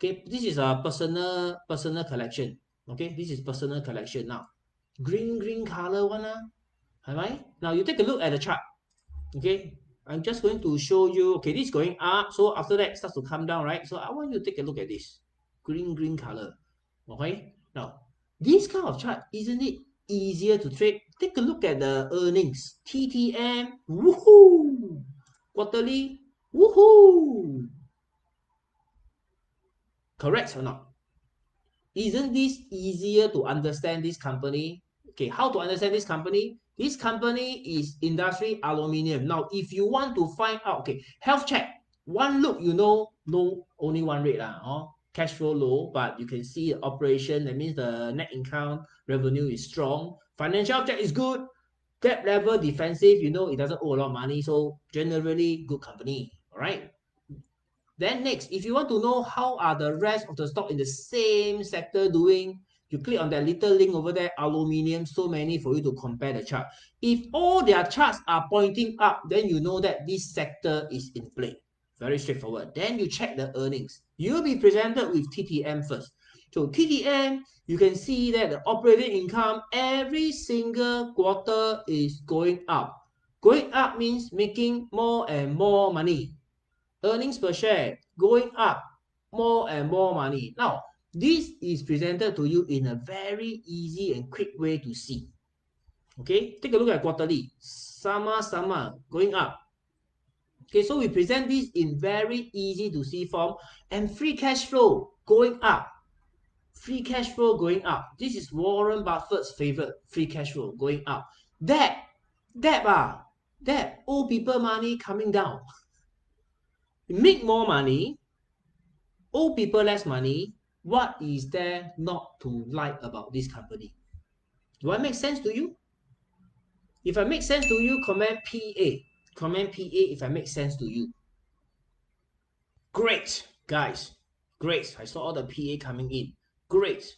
Okay, this is a personal collection. Okay, this is personal collection now. Green color one. Alright? Now you take a look at the chart. Okay, I'm just going to show you. Okay, this is going up. So after that, it starts to come down, right? So I want you to take a look at this. Green color. Okay, now this kind of chart, isn't it easier to trade? Take a look at the earnings. TTM, woohoo! Quarterly, woohoo! Correct or not? Isn't this easier to understand this company? Okay, how to understand this company? This company is industry aluminium. Now, if you want to find out, okay, health check. One look, you know, no only one rate cash flow low, but you can see the operation. That means the net income revenue is strong. Financial check is good. Debt level defensive, you know, it doesn't owe a lot of money, so generally good company. All right. Then next, if you want to know how are the rest of the stock in the same sector doing, you click on that little link over there, aluminium, so many for you to compare the chart. If all their charts are pointing up, then you know that this sector is in play. Very straightforward. Then you check the earnings. You'll be presented with TTM first. So TTM, you can see that the operating income every single quarter is going up. Going up means making more and more money. Earnings per share going up more and more money. Now, this is presented to you in a very easy and quick way to see. Okay, take a look at quarterly. Sama going up. Okay, so we present this in very easy to see form, and free cash flow going up. Free cash flow going up. This is Warren Buffett's favorite, free cash flow going up. Debt, old people money coming down. Make more money, owe people less money. What is there not to like about this company? Do I make sense to you? If I make sense to you, comment PA. Comment PA if I make sense to you. Great, guys. Great. I saw all the PA coming in. Great.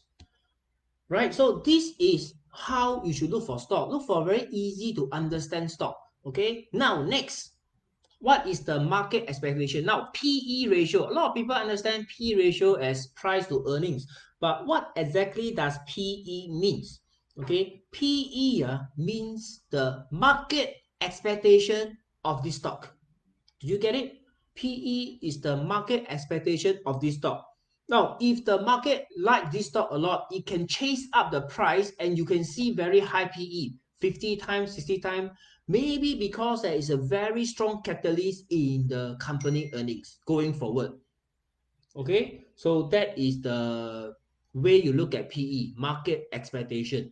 Right, so this is how you should look for stock. Look for very easy to understand stock. Okay, now next, what is the market expectation? Now, PE ratio. A lot of people understand PE ratio as price to earnings, but what exactly does PE means? Okay, PE means the market expectation of this stock. Do you get it? PE is the market expectation of this stock. Now, if the market like this stock a lot, it can chase up the price and you can see very high PE, 50 times, 60 times, maybe because there is a very strong catalyst in the company earnings going forward. Okay, so that is the way you look at PE, market expectation.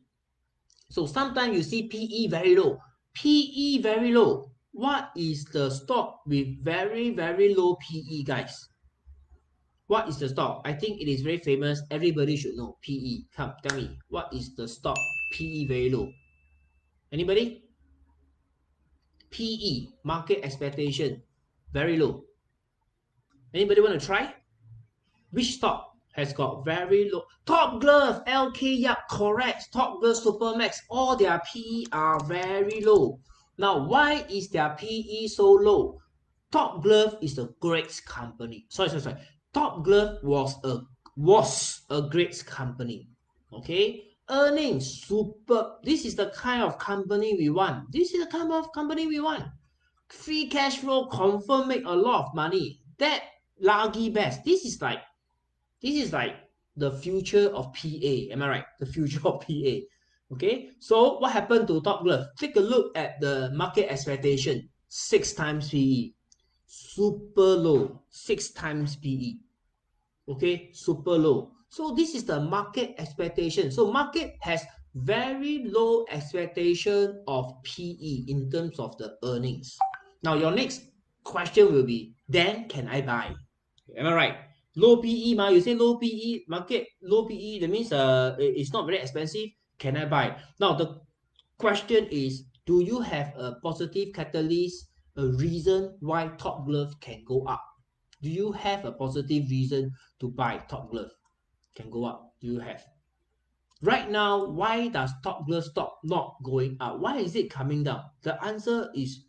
So sometimes you see PE very low, PE very low. What is the stock with very low PE, guys? What is the stock? I think it is very famous. Everybody should know. PE. Come, tell me. What is the stock? PE very low. Anybody? PE. Market expectation. Very low. Anybody want to try? Which stock has got very low? Top Glove. LK Yap. Correct. Top Glove Supermax. All their PE are very low. Now, why is their PE so low? Top Glove is a great company. Sorry. Top Glove was a great company. Okay, earnings super. This is the kind of company we want. This is the kind of company we want. Free cash flow confirm make a lot of money. That lucky best. This is like the future of PA. Am I right? The future of PA. Okay, so what happened to Top Glove? Take a look at the market expectation. 6 times PE. Super low. 6 times PE. Okay, super low. So this is the market expectation. So market has very low expectation of PE in terms of the earnings. Now your next question will be, then can I buy? Am I right? Low PE ma, you say low PE, market low PE, that means it's not very expensive. Can I buy? Now the question is, do you have a positive catalyst, a reason why Top Glove can go up? Do you have a positive reason to buy Top Glove? Can go up. Do you have? Right now, why does Top Glove stock not going up? Why is it coming down? The answer is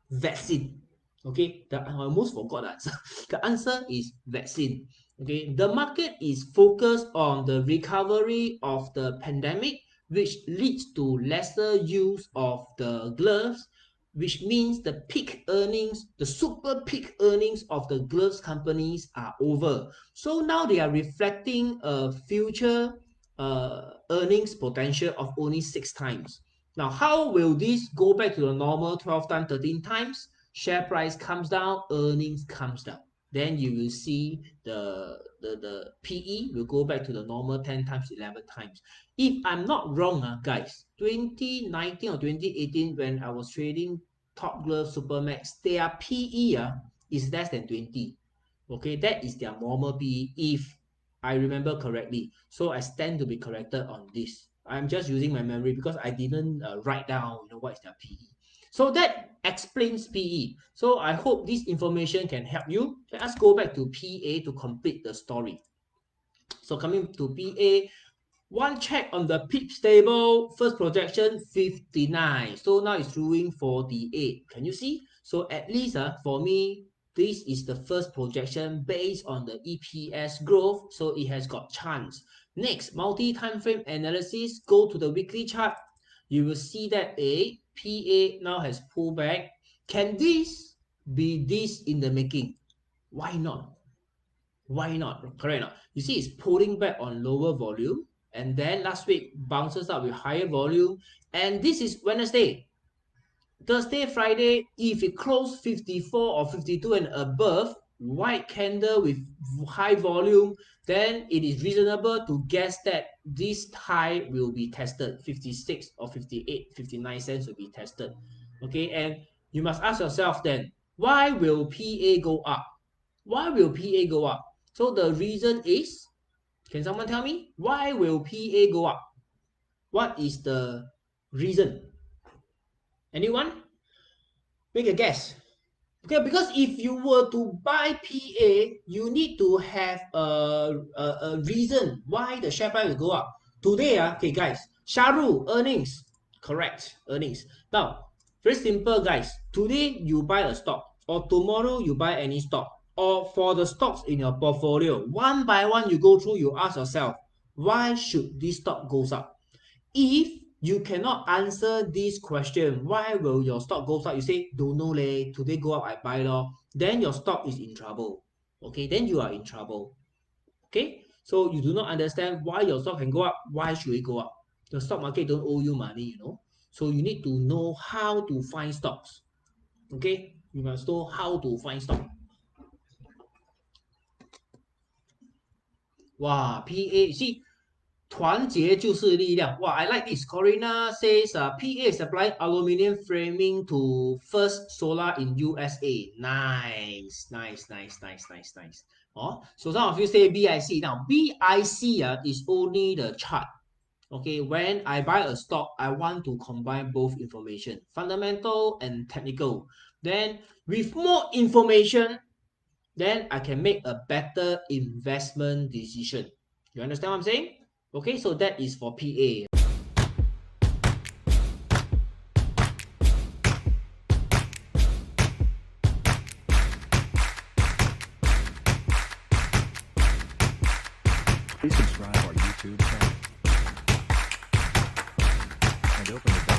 vaccine. Okay, I almost forgot the answer. The answer is vaccine. Okay, the market is focused on the recovery of the pandemic, which leads to lesser use of the gloves, which means the peak earnings, the super peak earnings of the gloves companies are over. So now they are reflecting a future earnings potential of only 6 times. Now, how will this go back to the normal 12 times, 13 times? Share price comes down, earnings comes down. Then you will see the PE will go back to the normal 10 times, 11 times. If I'm not wrong, guys, 2019 or 2018, when I was trading Top Glove Supermax, their PE is less than 20. Okay, that is their normal PE if I remember correctly. So I stand to be corrected on this. I'm just using my memory because I didn't write down, what is their PE. So that explains PE. So I hope this information can help you. Let us go back to PA to complete the story. So coming to PA, one check on the pips table, first projection 59. So now it's doing 48. Can you see? So at least for me, this is the first projection based on the EPS growth. So it has got chance. Next, multi-time frame analysis. Go to the weekly chart. You will see that PA now has pulled back. Can this be this in the making? Why not? Why not? Correct or not? You see, it's pulling back on lower volume, and then last week bounces up with higher volume, and this is Wednesday. Thursday, Friday, if it closed 54 or 52 and above, white candle with high volume, then it is reasonable to guess that this high will be tested. 56 or 58, 59 cents will be tested. Okay, and you must ask yourself then, why will PA go up? Why will PA go up? So the reason is, can someone tell me? Why will PA go up? What is the reason? Anyone? Make a guess. Okay, because if you were to buy PA, you need to have a reason why the share price will go up. Today, okay, guys, Sharu, earnings. Correct, earnings. Now, very simple, guys. Today, you buy a stock, or tomorrow, you buy any stock, or for the stocks in your portfolio, one by one, you go through, you ask yourself, why should this stock goes up? If you cannot answer this question, why will your stock go up? You say, don't know leh, today go up, I buy lor. Then your stock is in trouble. Okay, then you are in trouble. Okay, so you do not understand why your stock can go up, why should it go up? The stock market don't owe you money. So you need to know how to find stocks. Okay, you must know how to find stock. Wow, PA, see, 团结就是力量. Wow, I like this. Corina says PA is supplying aluminum framing to First Solar in USA. Nice, nice, nice, nice, nice, nice. Oh, so some of you say BIC. Now, BIC is only the chart. Okay, when I buy a stock, I want to combine both information, fundamental and technical. Then, with more information, then I can make a better investment decision. You understand what I'm saying? Okay, so that is for PA. Please subscribe our YouTube channel and open the